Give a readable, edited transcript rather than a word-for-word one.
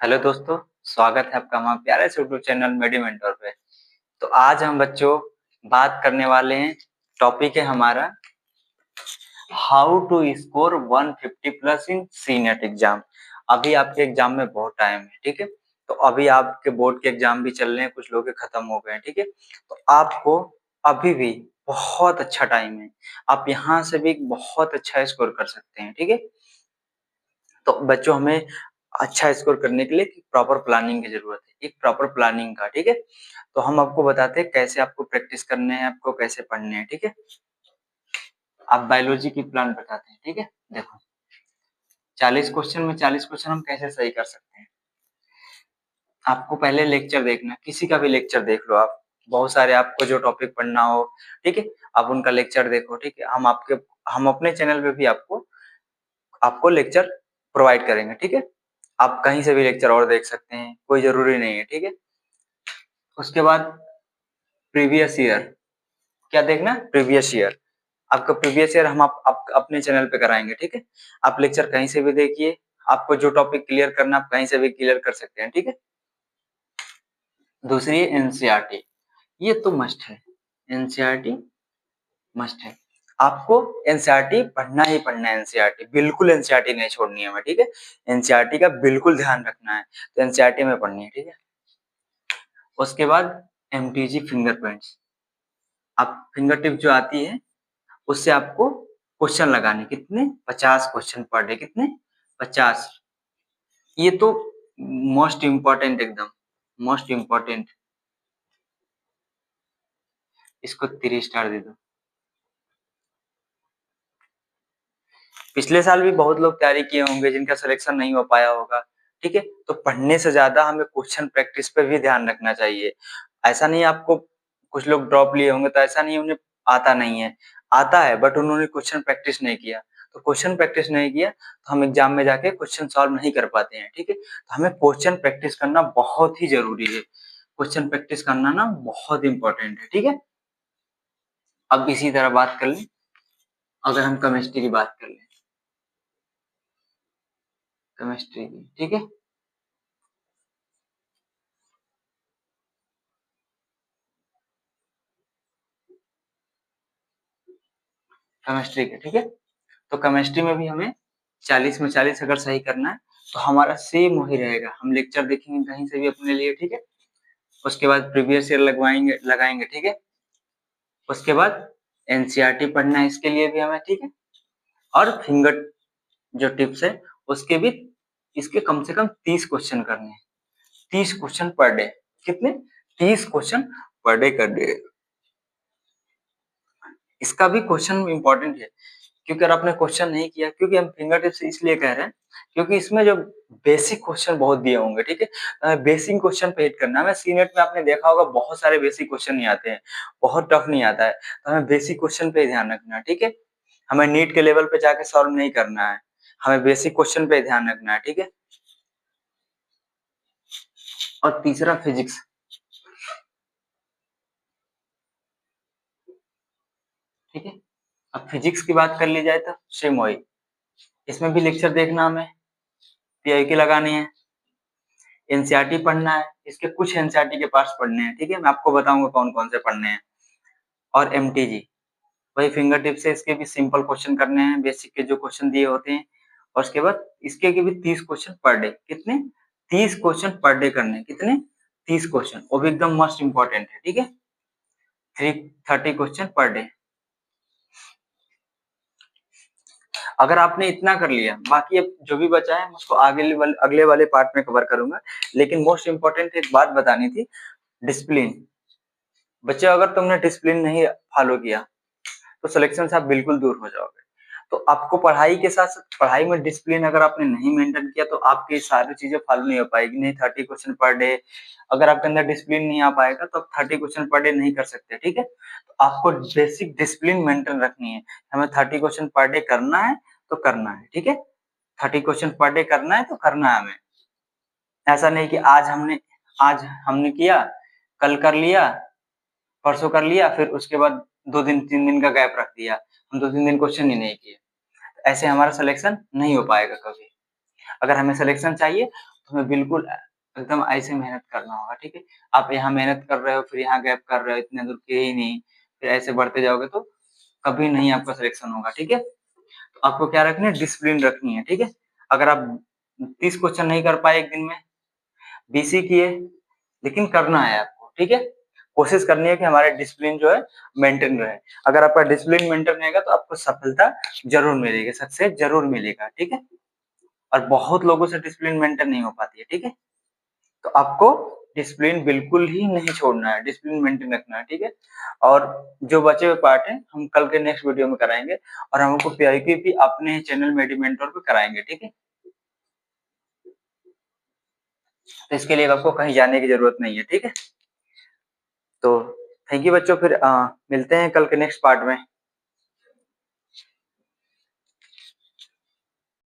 Hello दोस्तों, स्वागत है आपका हमारे प्यारे से यूट्यूब चैनल मेडी मेंटर पे। तो आज हम बच्चों बात करने वाले हैं। टॉपिक है हमारा how to score 150 plus in C NET exam. अभी आपके एग्जाम में बहुत टाइम है, ठीक है। तो अभी आपके बोर्ड के एग्जाम भी चल रहे हैं, कुछ लोग के खत्म हो गए हैं, ठीक है। तो आपको अभी भी बहुत अच्छा टाइम है, आप यहाँ से भी बहुत अच्छा स्कोर कर सकते हैं, ठीक है। तो बच्चों हमें अच्छा स्कोर करने के लिए प्रॉपर प्लानिंग की जरूरत है, एक प्रॉपर प्लानिंग का, ठीक है। तो हम आपको बताते हैं कैसे आपको प्रैक्टिस करने हैं, आपको कैसे पढ़ने हैं, ठीक है। आप बायोलॉजी की प्लान बताते हैं, ठीक है। देखो 40 क्वेश्चन में 40 क्वेश्चन हम कैसे सही कर सकते हैं। आपको पहले लेक्चर देखना, किसी का भी लेक्चर देख लो आप, बहुत सारे आपको जो टॉपिक पढ़ना हो, ठीक है। आप उनका लेक्चर देखो, ठीक है। हम अपने चैनल पे भी आपको आपको लेक्चर प्रोवाइड करेंगे, ठीक है। आप कहीं से भी लेक्चर और देख सकते हैं, कोई जरूरी नहीं है, ठीक है। उसके बाद प्रीवियस ईयर, क्या देखना, प्रीवियस ईयर। आपका प्रीवियस ईयर हम आप अपने चैनल पे कराएंगे, ठीक है। आप लेक्चर कहीं से भी देखिए, आपको जो टॉपिक क्लियर करना आप कहीं से भी क्लियर कर सकते हैं, ठीक है। दूसरी एनसीईआरटी, ये तो मस्ट है, एनसीईआरटी मस्ट है। आपको एनसीईआरटी पढ़ना ही पढ़ना है, एनसीईआरटी बिल्कुल, एनसीईआरटी नहीं छोड़नी है हमें, ठीक है। एनसीईआरटी का बिल्कुल ध्यान रखना है, तो एनसीईआरटी में पढ़नी है, ठीक है। उसके बाद एमटीजी फिंगरप्रिंट्स, आप फिंगर टिप जो आती है उससे आपको क्वेश्चन लगाने, कितने, 50 क्वेश्चन पर डे, कितने, 50। ये तो मोस्ट इम्पोर्टेंट, एकदम मोस्ट इम्पोर्टेंट। इसको 3 स्टार दे दो। पिछले साल भी बहुत लोग तैयारी किए होंगे जिनका सिलेक्शन नहीं हो पाया होगा, ठीक है। तो पढ़ने से ज्यादा हमें क्वेश्चन प्रैक्टिस पे भी ध्यान रखना चाहिए। ऐसा नहीं आपको, कुछ लोग ड्रॉप लिए होंगे तो ऐसा नहीं उन्हें आता नहीं है, आता है, बट उन्होंने क्वेश्चन प्रैक्टिस नहीं किया। तो क्वेश्चन प्रैक्टिस नहीं किया तो हम एग्जाम में जाके क्वेश्चन सॉल्व नहीं कर पाते हैं, ठीक है। तो हमें क्वेश्चन प्रैक्टिस करना बहुत ही जरूरी है, क्वेश्चन प्रैक्टिस करना ना बहुत इंपॉर्टेंट है, ठीक है। अब इसी तरह बात कर लें, अगर हम केमिस्ट्री की बात कर लें, केमिस्ट्री की, ठीक है। केमिस्ट्री के, ठीक है। तो केमिस्ट्री में भी हमें 40 में 40 अगर सही करना है तो हमारा सेम वही रहेगा, हम लेक्चर देखेंगे कहीं से भी अपने लिए, ठीक है। उसके बाद प्रीवियस ईयर लगवाएंगे लगाएंगे, ठीक है। उसके बाद एनसीईआरटी पढ़ना है इसके लिए भी हमें, ठीक है। और फिंगर जो टिप्स है उसके भी, इसके कम से कम 30 क्वेश्चन करने हैं, 30 क्वेश्चन पर डे, कितने, 30 क्वेश्चन पर डे करने। इसका भी क्वेश्चन इंपॉर्टेंट है, क्योंकि अगर आपने क्वेश्चन नहीं किया, क्योंकि हम फिंगर टिप्स इसलिए कह रहे हैं क्योंकि इसमें जो बेसिक क्वेश्चन बहुत दिए होंगे, ठीक है। बेसिक क्वेश्चन पे हिट करना है। हमें सी नेट में आपने देखा होगा बहुत सारे बेसिक क्वेश्चन नहीं आते हैं, बहुत टफ नहीं आता है, तो हमें बेसिक क्वेश्चन पे ध्यान रखना है, ठीक है। हमें नीट के लेवल पे जाके सॉल्व नहीं करना है, हमें बेसिक क्वेश्चन पे ध्यान रखना है, ठीक है। और तीसरा फिजिक्स, ठीक है। अब फिजिक्स की बात कर ली जाए तो सेम वही, इसमें भी लेक्चर देखना, हमें पीआई की लगानी है, एनसीईआरटी पढ़ना है, इसके कुछ एनसीईआरटी के पार्ट्स पढ़ने हैं, ठीक है। मैं आपको बताऊंगा कौन कौन से पढ़ने हैं। और एमटीजी, वही फिंगर टिप से इसके भी सिंपल क्वेश्चन करने हैं, बेसिक के जो क्वेश्चन दिए होते हैं। और उसके बाद इसके के भी 30 क्वेश्चन पर डे, कितने, 30 क्वेश्चन पर डे करने हैं, कितने, 30 क्वेश्चन, वो भी एकदम मोस्ट इंपॉर्टेंट है, ठीक है। 30 क्वेश्चन पर डे। अगर आपने इतना कर लिया, बाकी अब जो भी बचा है उसको अगले वाले पार्ट में कवर करूंगा। लेकिन मोस्ट इंपॉर्टेंट एक बात बतानी थी, डिसिप्लिन। बच्चे अगर तुमने डिसिप्लिन नहीं फॉलो किया तो सिलेक्शन से आप बिल्कुल दूर हो जाओगे। तो आपको पढ़ाई के साथ साथ, पढ़ाई में डिसिप्लिन अगर आपने नहीं मेंटेन किया तो आपकी सारी चीजें फॉलो नहीं हो पाएगी। नहीं 30 क्वेश्चन पर डे, अगर आपके अंदर डिसिप्लिन नहीं आ पाएगा तो आप 30 क्वेश्चन पर डे नहीं कर सकते, ठीक है। तो आपको बेसिक डिसिप्लिन मेंटेन रखनी है, हमें 30 क्वेश्चन पर डे करना है तो करना है, ठीक है। 30 क्वेश्चन पर डे करना है तो करना है हमें। ऐसा नहीं कि आज हमने किया, कल कर लिया, परसों कर लिया, फिर उसके बाद 2 दिन 3 दिन का गैप रख दिया, हम 2-3 दिन क्वेश्चन ही नहीं किए। ऐसे हमारा सिलेक्शन नहीं हो पाएगा कभी। अगर हमें सिलेक्शन चाहिए तो तुम्हें बिल्कुल एकदम ऐसे मेहनत करना होगा, ठीक है? आप यहाँ मेहनत कर रहे हो, फिर यहाँ गैप कर रहे हो, इतने दूर किए ही नहीं, फिर ऐसे बढ़ते जाओगे तो कभी नहीं आपका सिलेक्शन होगा, ठीक है? तो आपको क्या रखनी है? डिसिप्लिन रखनी है, ठीक है? अगर आप 30 क्वेश्चन नहीं कर पाए एक दिन में, 20 ही किए, लेकिन करना है आपको, ठीक है? कोशिश करनी है कि हमारा डिसिप्लिन जो है मेंटेन रहे। अगर आपका डिसिप्लिन मेंटेन रहेगा तो आपको सफलता ज़रूर मिलेगी, सक्सेस ज़रूर मिलेगा, ठीक है? और बहुत लोगों से डिसिप्लिन मेंटेन नहीं हो पाती है, ठीक है? तो आपको डिसिप्लिन बिल्कुल ही नहीं छोड़ना है, डिसिप्लिन मेंटेन रखना है, ठीक है? और जो बचे हुए पार्ट हैं, हम कल के नेक्स्ट वीडियो में कराएँगे और हम आपको पीआईक्यू भी अपने चैनल मेडी मेंटर पे कराएँगे, ठीक है? तो इसके लिए आपको कहीं जाने की ज़रूरत नहीं है, ठीक है? तो थैंक यू बच्चों, फिर मिलते हैं कल के नेक्स्ट पार्ट में।